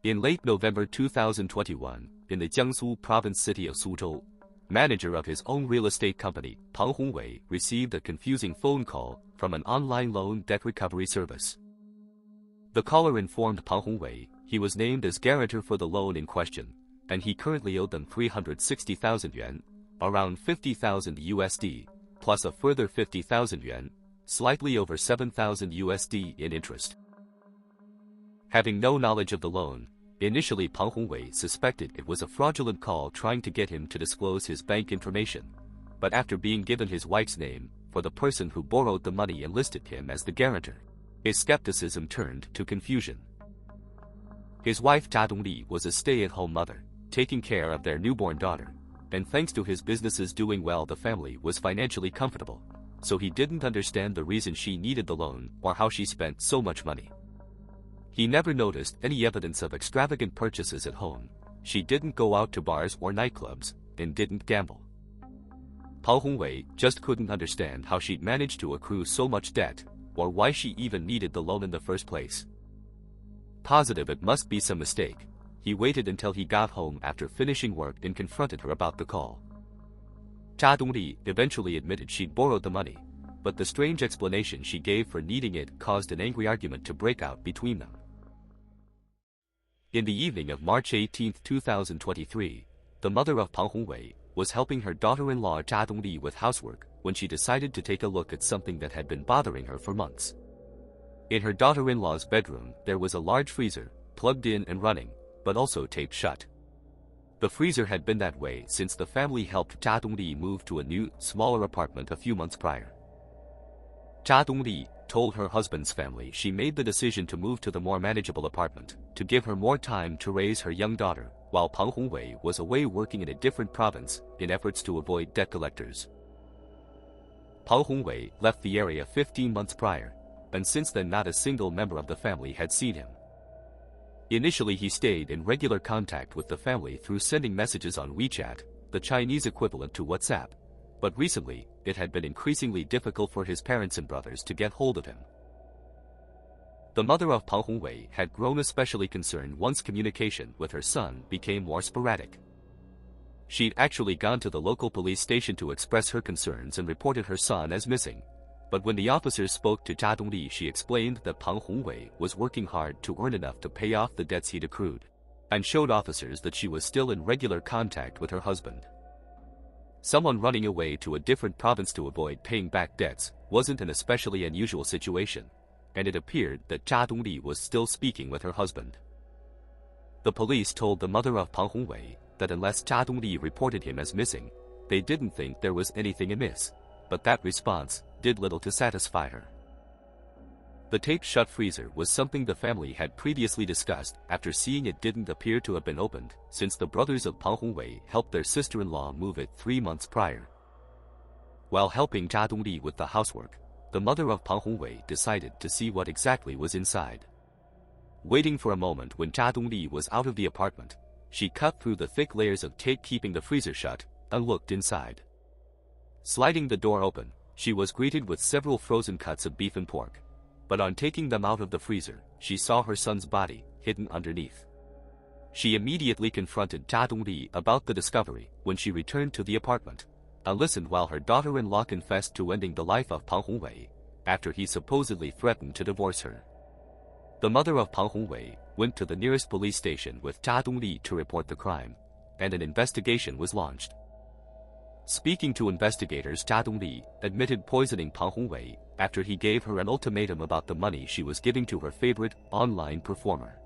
In late November 2021, in the Jiangsu province city of Suzhou, manager of his own real estate company, Pang Hongwei, received a confusing phone call from an online loan debt recovery service. The caller informed Pang Hongwei he was named as guarantor for the loan in question, and he currently owed them 360,000 yuan, around 50,000 USD, plus a further 50,000 yuan, slightly over 7,000 USD in interest. Having no knowledge of the loan, initially Pang Hongwei suspected it was a fraudulent call trying to get him to disclose his bank information, but after being given his wife's name for the person who borrowed the money and listed him as the guarantor, his skepticism turned to confusion. His wife Zha Dong Li was a stay-at-home mother, taking care of their newborn daughter, and thanks to his businesses doing well, the family was financially comfortable, so he didn't understand the reason she needed the loan or how she spent so much money. He never noticed any evidence of extravagant purchases at home. She didn't go out to bars or nightclubs, and didn't gamble. Pang Hongwei just couldn't understand how she'd managed to accrue so much debt, or why she even needed the loan in the first place. Positive it must be some mistake, he waited until he got home after finishing work and confronted her about the call. Zha Dong Li eventually admitted she'd borrowed the money, but the strange explanation she gave for needing it caused an angry argument to break out between them. In the evening of March 18, 2023, the mother of Pang Hongwei was helping her daughter-in-law Zha Dong Li with housework when she decided to take a look at something that had been bothering her for months. In her daughter-in-law's bedroom, there was a large freezer, plugged in and running, but also taped shut. The freezer had been that way since the family helped Zha Dong Li move to a new, smaller apartment a few months prior. Zha Dong Li told her husband's family she made the decision to move to the more manageable apartment to give her more time to raise her young daughter, while Pang Hongwei was away working in a different province in efforts to avoid debt collectors. Pang Hongwei left the area 15 months prior, and since then not a single member of the family had seen him. Initially he stayed in regular contact with the family through sending messages on WeChat, the Chinese equivalent to WhatsApp, but recently, it had been increasingly difficult for his parents and brothers to get hold of him. The mother of Pang Hongwei had grown especially concerned once communication with her son became more sporadic. She'd actually gone to the local police station to express her concerns and reported her son as missing, but when the officers spoke to Zha Dong Li, she explained that Pang Hongwei was working hard to earn enough to pay off the debts he'd accrued, and showed officers that she was still in regular contact with her husband. Someone running away to a different province to avoid paying back debts wasn't an especially unusual situation, and it appeared that Zha Dong Li was still speaking with her husband. The police told the mother of Pang Hongwei that unless Zha Dong Li reported him as missing, they didn't think there was anything amiss, but that response did little to satisfy her. The taped-shut freezer was something the family had previously discussed after seeing it didn't appear to have been opened since the brothers of Pang Hongwei helped their sister-in-law move it 3 months prior. While helping Zha Dong Li with the housework, the mother of Pang Hongwei decided to see what exactly was inside. Waiting for a moment when Zha Dong Li was out of the apartment, she cut through the thick layers of tape keeping the freezer shut and looked inside. Sliding the door open, she was greeted with several frozen cuts of beef and pork. But on taking them out of the freezer, she saw her son's body hidden underneath. She immediately confronted Zha Dong Li about the discovery when she returned to the apartment, and listened while her daughter-in-law confessed to ending the life of Pang Hongwei after he supposedly threatened to divorce her. The mother of Pang Hongwei went to the nearest police station with Zha Dong Li to report the crime, and an investigation was launched. Speaking to investigators, Zha Dong Li admitted poisoning Pang Hongwei after he gave her an ultimatum about the money she was giving to her favorite online performer.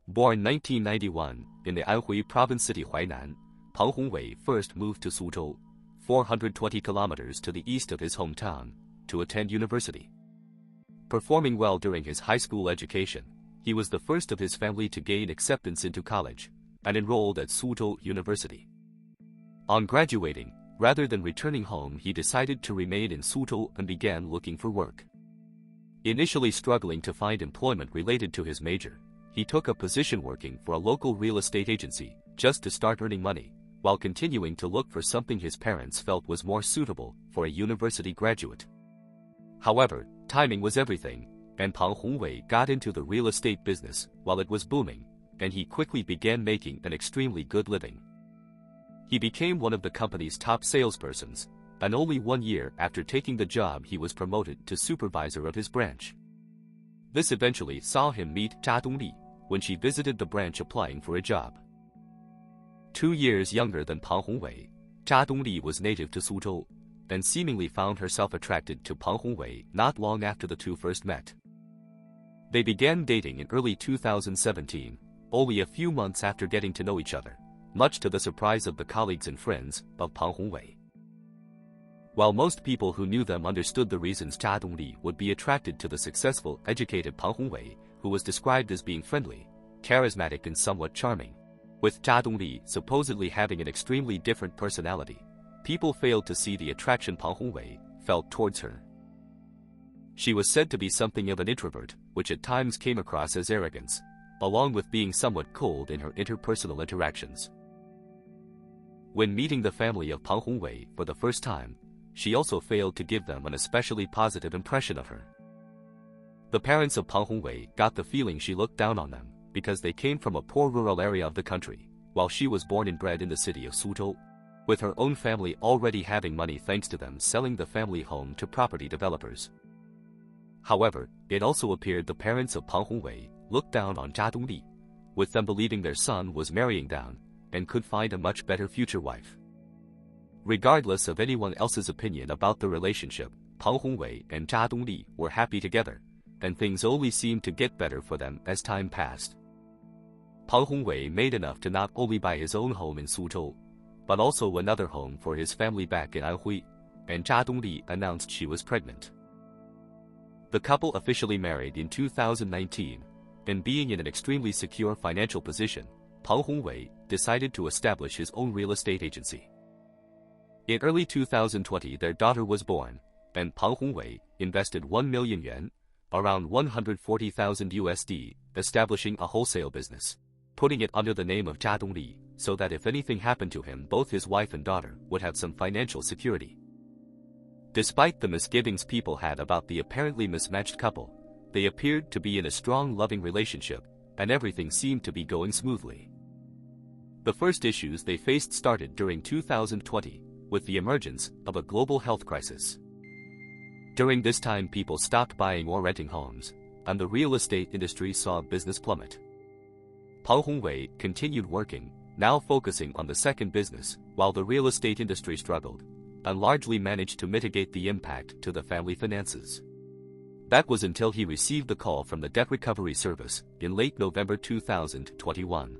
Born 1991 in the Anhui province city Huainan, Pang Hongwei first moved to Suzhou, 420 kilometers to the east of his hometown, to attend university. Performing well during his high school education, he was the first of his family to gain acceptance into college, and enrolled at Suzhou University. On graduating, rather than returning home, he decided to remain in Suzhou and began looking for work. Initially struggling to find employment related to his major, he took a position working for a local real estate agency just to start earning money, while continuing to look for something his parents felt was more suitable for a university graduate. However, timing was everything, and Pang Hongwei got into the real estate business while it was booming, and he quickly began making an extremely good living. He became one of the company's top salespersons, and only 1 year after taking the job he was promoted to supervisor of his branch. This eventually saw him meet Zha Dong Li when she visited the branch applying for a job. 2 years younger than Pang Hongwei, Zha Dong Li was native to Suzhou, and seemingly found herself attracted to Pang Hongwei not long after the two first met. They began dating in early 2017, only a few months after getting to know each other, much to the surprise of the colleagues and friends of Pang Hongwei. While most people who knew them understood the reasons Zha Dong Li would be attracted to the successful, educated Pang Hongwei, who was described as being friendly, charismatic and somewhat charming, with Zha Dong Li supposedly having an extremely different personality, people failed to see the attraction Pang Hongwei felt towards her. She was said to be something of an introvert, which at times came across as arrogance, along with being somewhat cold in her interpersonal interactions. When meeting the family of Pang Hongwei for the first time, she also failed to give them an especially positive impression of her. The parents of Pang Hongwei got the feeling she looked down on them because they came from a poor rural area of the country, while she was born and bred in the city of Suzhou, with her own family already having money thanks to them selling the family home to property developers. However, it also appeared the parents of Pang Hongwei looked down on Zha Dong Li, with them believing their son was marrying down and could find a much better future wife. Regardless of anyone else's opinion about the relationship, Pang Hongwei and Zha Dong Li were happy together, and things only seemed to get better for them as time passed. Pang Hongwei made enough to not only buy his own home in Suzhou, but also another home for his family back in Anhui, and Zha Dong Li announced she was pregnant. The couple officially married in 2019, and being in an extremely secure financial position, Pang Hongwei decided to establish his own real estate agency. In early 2020 their daughter was born, and Pang Hongwei invested 1 million yuan, around $140,000, establishing a wholesale business, putting it under the name of Zha Dong Li, so that if anything happened to him both his wife and daughter would have some financial security. Despite the misgivings people had about the apparently mismatched couple, they appeared to be in a strong loving relationship, and everything seemed to be going smoothly. The first issues they faced started during 2020, with the emergence of a global health crisis. During this time people stopped buying or renting homes, and the real estate industry saw business plummet. Pang Hongwei continued working, now focusing on the second business, while the real estate industry struggled, and largely managed to mitigate the impact to the family finances. That was until he received the call from the debt recovery service in late November 2021.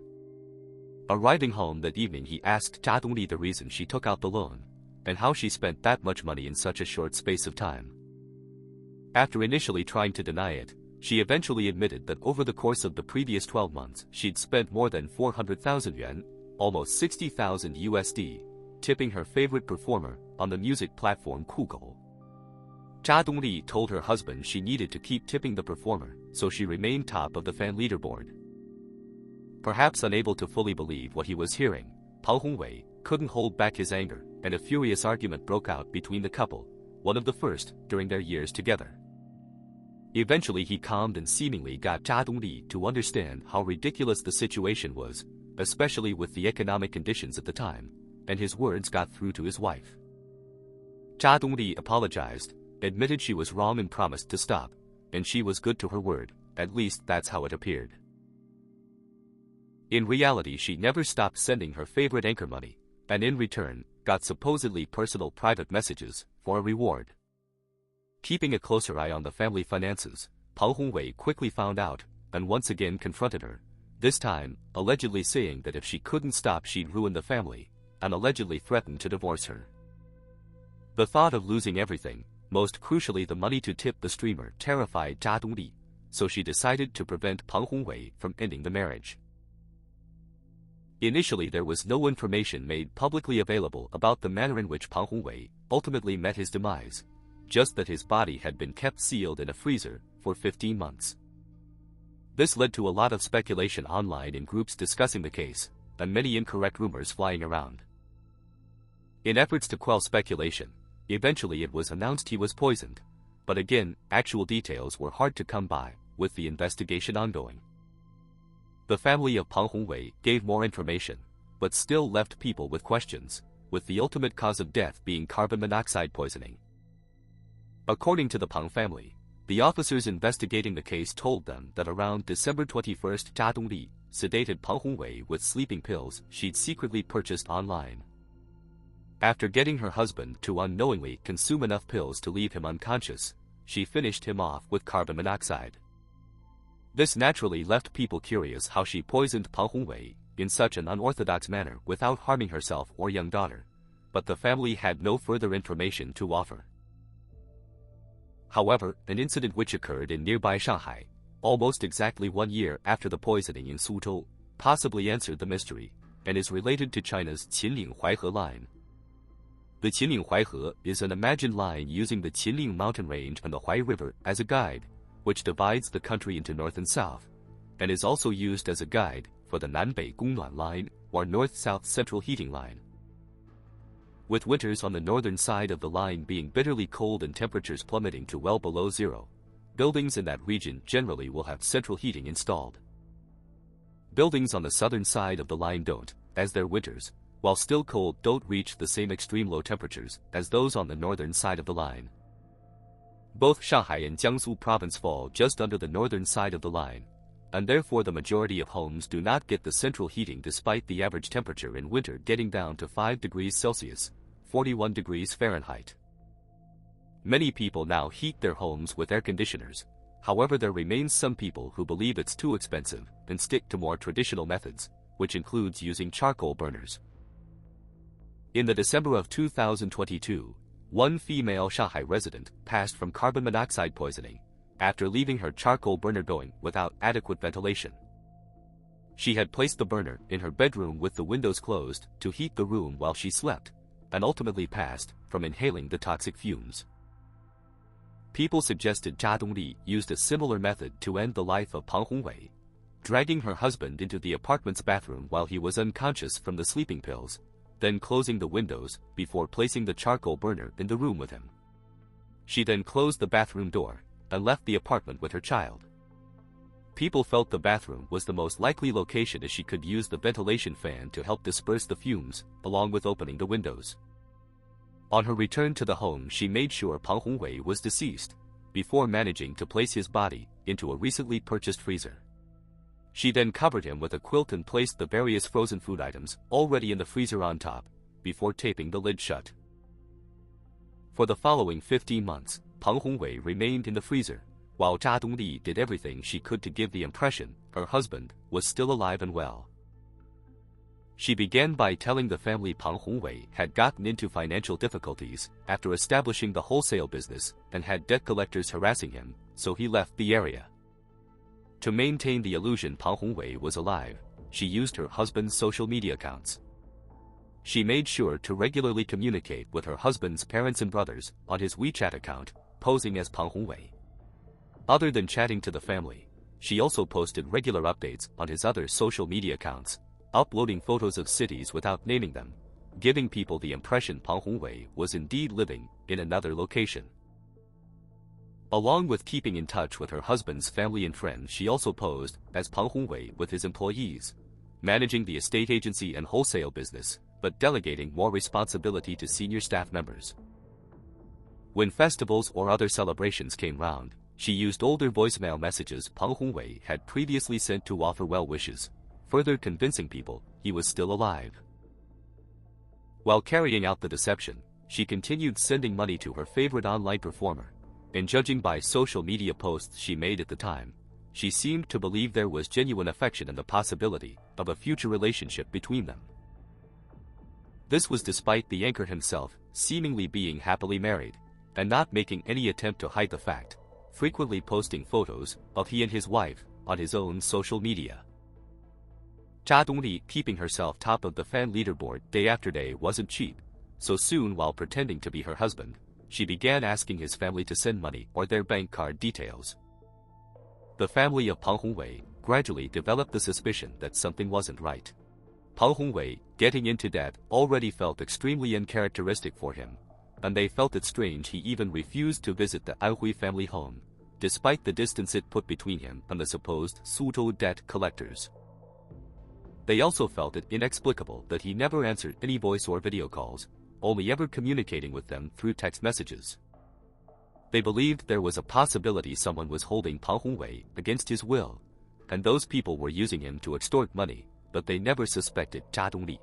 Arriving home that evening he asked Zha Dong Li the reason she took out the loan, and how she spent that much money in such a short space of time. After initially trying to deny it, she eventually admitted that over the course of the previous 12 months she'd spent more than 400,000 yuan, almost $60,000, tipping her favorite performer on the music platform Kugou. Zha Dong Li told her husband she needed to keep tipping the performer, so she remained top of the fan leaderboard. Perhaps unable to fully believe what he was hearing, Pang Hongwei couldn't hold back his anger, and a furious argument broke out between the couple, one of the first during their years together. Eventually he calmed and seemingly got Zha Dong Li to understand how ridiculous the situation was, especially with the economic conditions at the time, and his words got through to his wife. Zha Dong Li apologized, admitted she was wrong and promised to stop, and she was good to her word, at least that's how it appeared. In reality she never stopped sending her favorite anchor money, and in return, got supposedly personal private messages for a reward. Keeping a closer eye on the family finances, Pang Hongwei quickly found out, and once again confronted her, this time allegedly saying that if she couldn't stop she'd ruin the family, and allegedly threatened to divorce her. The thought of losing everything, most crucially the money to tip the streamer, terrified Zha Dong Li, so she decided to prevent Pang Hongwei from ending the marriage. Initially there was no information made publicly available about the manner in which Pang Hongwei ultimately met his demise, just that his body had been kept sealed in a freezer for 15 months. This led to a lot of speculation online in groups discussing the case, and many incorrect rumors flying around. In efforts to quell speculation, eventually it was announced he was poisoned, but again, actual details were hard to come by, with the investigation ongoing. The family of Pang Hongwei gave more information, but still left people with questions, with the ultimate cause of death being carbon monoxide poisoning. According to the Pang family, the officers investigating the case told them that around December 21st, Zha Dong Li sedated Pang Hongwei with sleeping pills she'd secretly purchased online. After getting her husband to unknowingly consume enough pills to leave him unconscious, she finished him off with carbon monoxide. This naturally left people curious how she poisoned Pang Hongwei in such an unorthodox manner without harming herself or young daughter, but the family had no further information to offer. However, an incident which occurred in nearby Shanghai, almost exactly 1 year after the poisoning in Suzhou, possibly answered the mystery, and is related to China's Qinling-Huaihe line. The Qinling-Huaihe is an imagined line using the Qinling mountain range and the Huai River as a guide, which divides the country into north and south, and is also used as a guide for the Nanbei Gongnuan line, or north-south central heating line. With winters on the northern side of the line being bitterly cold and temperatures plummeting to well below zero, buildings in that region generally will have central heating installed. Buildings on the southern side of the line don't, as their winters, while still cold, don't reach the same extreme low temperatures as those on the northern side of the line. Both Shanghai and Jiangsu province fall just under the northern side of the line, and therefore the majority of homes do not get the central heating despite the average temperature in winter getting down to 5 degrees Celsius, 41 degrees Fahrenheit. Many people now heat their homes with air conditioners. However, there remains some people who believe it's too expensive and stick to more traditional methods, which includes using charcoal burners. In the December of 2022, one female Shanghai resident passed from carbon monoxide poisoning after leaving her charcoal burner going without adequate ventilation. She had placed the burner in her bedroom with the windows closed to heat the room while she slept, and ultimately passed from inhaling the toxic fumes. People suggested Zha Dong Li used a similar method to end the life of Pang Hongwei, dragging her husband into the apartment's bathroom while he was unconscious from the sleeping pills, then closing the windows before placing the charcoal burner in the room with him. She then closed the bathroom door and left the apartment with her child. People felt the bathroom was the most likely location as she could use the ventilation fan to help disperse the fumes, along with opening the windows. On her return to the home, she made sure Pang Hongwei was deceased, before managing to place his body into a recently purchased freezer. She then covered him with a quilt and placed the various frozen food items already in the freezer on top, before taping the lid shut. For the following 15 months, Pang Hongwei remained in the freezer, while Zha Dong Li did everything she could to give the impression her husband was still alive and well. She began by telling the family Pang Hongwei had gotten into financial difficulties after establishing the wholesale business and had debt collectors harassing him, so he left the area. To maintain the illusion Pang Hongwei was alive, she used her husband's social media accounts. She made sure to regularly communicate with her husband's parents and brothers on his WeChat account, posing as Pang Hongwei. Other than chatting to the family, she also posted regular updates on his other social media accounts, uploading photos of cities without naming them, giving people the impression Pang Hongwei was indeed living in another location. Along with keeping in touch with her husband's family and friends, she also posed as Pang Hongwei with his employees, managing the estate agency and wholesale business, but delegating more responsibility to senior staff members. When festivals or other celebrations came round, she used older voicemail messages Pang Hongwei had previously sent to offer well wishes, further convincing people he was still alive. While carrying out the deception, she continued sending money to her favorite online performer, and judging by social media posts she made at the time, she seemed to believe there was genuine affection and the possibility of a future relationship between them. This was despite the anchor himself seemingly being happily married, and not making any attempt to hide the fact, frequently posting photos of he and his wife on his own social media. Zha Dong Li keeping herself top of the fan leaderboard day after day wasn't cheap, so soon, while pretending to be her husband, she began asking his family to send money or their bank card details. The family of Pang Hongwei gradually developed the suspicion that something wasn't right. Pang Hongwei, getting into debt, already felt extremely uncharacteristic for him, and they felt it strange he even refused to visit the Anhui family home, despite the distance it put between him and the supposed Suzhou debt collectors. They also felt it inexplicable that he never answered any voice or video calls, only ever communicating with them through text messages. They believed there was a possibility someone was holding Pang Hongwei against his will, and those people were using him to extort money, but they never suspected Zha Dong Li.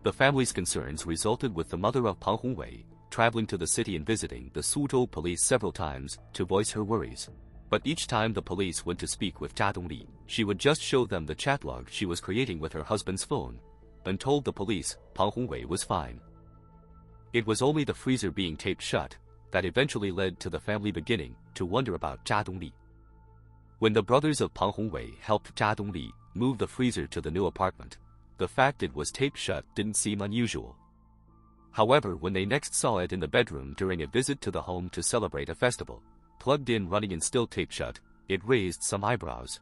The family's concerns resulted with the mother of Pang Hongwei traveling to the city and visiting the Suzhou police several times to voice her worries. But each time the police went to speak with Zha Dong Li, she would just show them the chat log she was creating with her husband's phone, and told the police Pang Hongwei was fine. It was only the freezer being taped shut that eventually led to the family beginning to wonder about Zha Dong Li. When the brothers of Pang Hongwei helped Zha Dong Li move the freezer to the new apartment, the fact it was taped shut didn't seem unusual. However, when they next saw it in the bedroom during a visit to the home to celebrate a festival, plugged in, running and still taped shut, it raised some eyebrows.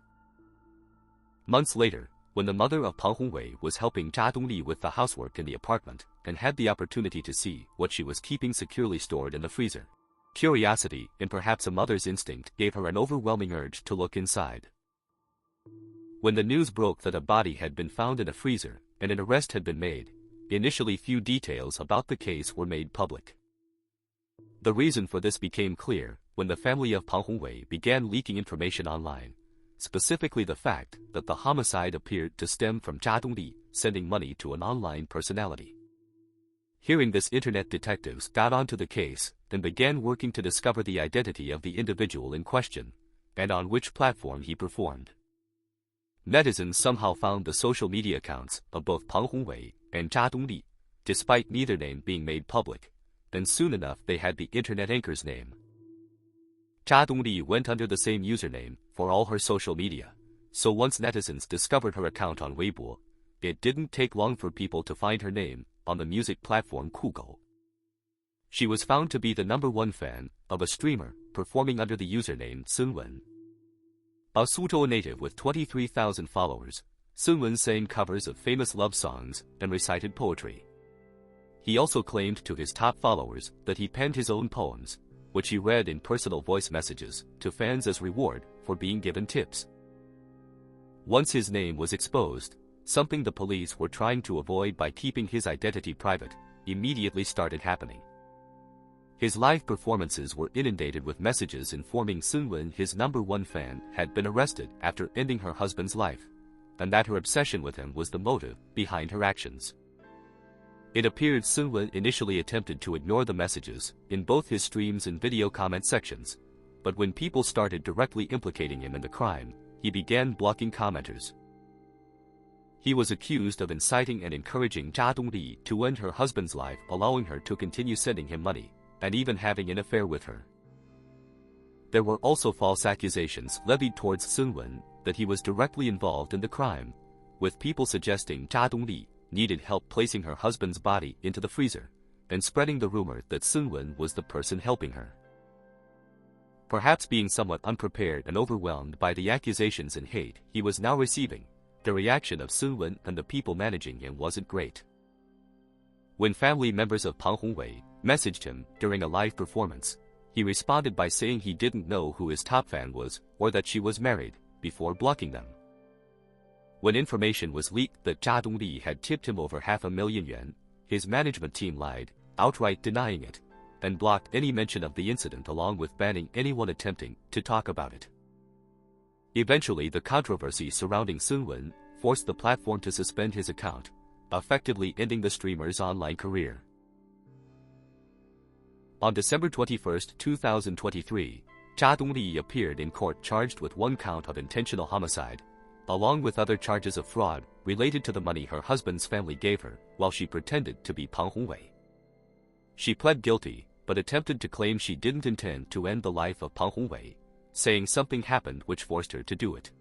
Months later, when the mother of Pang Hongwei was helping Zha Dong Li with the housework in the apartment and had the opportunity to see what she was keeping securely stored in the freezer, curiosity and perhaps a mother's instinct gave her an overwhelming urge to look inside. When the news broke that a body had been found in a freezer and an arrest had been made, initially few details about the case were made public. The reason for this became clear when the family of Pang Hongwei began leaking information online, specifically the fact that the homicide appeared to stem from Zha Dong Li sending money to an online personality. Hearing this, internet detectives got onto the case and began working to discover the identity of the individual in question and on which platform he performed. Netizens somehow found the social media accounts of both Pang Hongwei and Zha Dong Li, despite neither name being made public, and soon enough they had the internet anchor's name. Zha Dong Li went under the same username for all her social media, so once netizens discovered her account on Weibo, it didn't take long for people to find her name on the music platform Kugou. She was found to be the #1 fan of a streamer performing under the username Sunwen. A Suzhou native with 23,000 followers, Sunwen sang covers of famous love songs and recited poetry. He also claimed to his top followers that he penned his own poems, which he read in personal voice messages to fans as reward for being given tips. Once his name was exposed, something the police were trying to avoid by keeping his identity private, immediately started happening. His live performances were inundated with messages informing Sunwen his #1 fan had been arrested after ending her husband's life, and that her obsession with him was the motive behind her actions. It appeared Sunwen initially attempted to ignore the messages in both his streams and video comment sections, but when people started directly implicating him in the crime, he began blocking commenters. He was accused of inciting and encouraging Zha Dong Li to end her husband's life, allowing her to continue sending him money, and even having an affair with her. There were also false accusations levied towards Sunwen that he was directly involved in the crime, with people suggesting Zha Dong Li needed help placing her husband's body into the freezer, and spreading the rumor that Sunwen was the person helping her. Perhaps being somewhat unprepared and overwhelmed by the accusations and hate he was now receiving, the reaction of Sunwen and the people managing him wasn't great. When family members of Pang Hongwei messaged him during a live performance, he responded by saying he didn't know who his top fan was or that she was married, before blocking them. When information was leaked that Zha Dong Li had tipped him over $500,000, his management team lied, outright denying it, and blocked any mention of the incident along with banning anyone attempting to talk about it. Eventually, the controversy surrounding Sunwen forced the platform to suspend his account, effectively ending the streamer's online career. On December 21, 2023, Zha Dong Li appeared in court charged with 1 count of intentional homicide, along with other charges of fraud related to the money her husband's family gave her while she pretended to be Pang Hongwei. She pled guilty, but attempted to claim she didn't intend to end the life of Pang Hongwei, saying something happened which forced her to do it.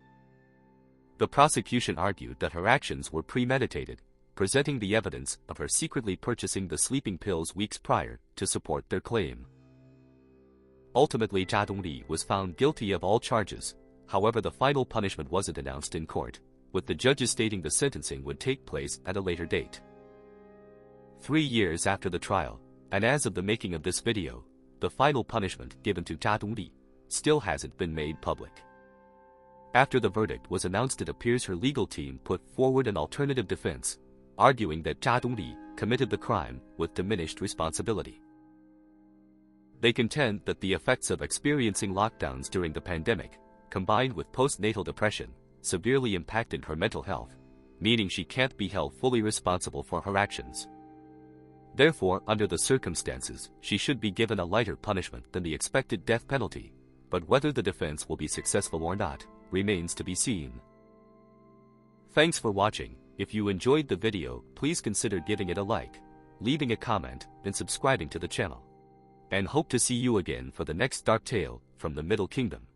The prosecution argued that her actions were premeditated, presenting the evidence of her secretly purchasing the sleeping pills weeks prior to support their claim. Ultimately, Zha Dong Li was found guilty of all charges. However, the final punishment wasn't announced in court, with the judges stating the sentencing would take place at a later date. 3 years after the trial, And as of the making of this video, the final punishment given to Zha Dong Li still hasn't been made public. After the verdict was announced, it appears her legal team put forward an alternative defense, arguing that Zha Dong Li committed the crime with diminished responsibility. They contend that the effects of experiencing lockdowns during the pandemic, combined with postnatal depression, severely impacted her mental health, meaning she can't be held fully responsible for her actions. Therefore, under the circumstances, she should be given a lighter punishment than the expected death penalty, but whether the defense will be successful or not remains to be seen. Thanks for watching. If you enjoyed the video, please consider giving it a like, leaving a comment, and subscribing to the channel. And hope to see you again for the next dark tale from the Middle Kingdom.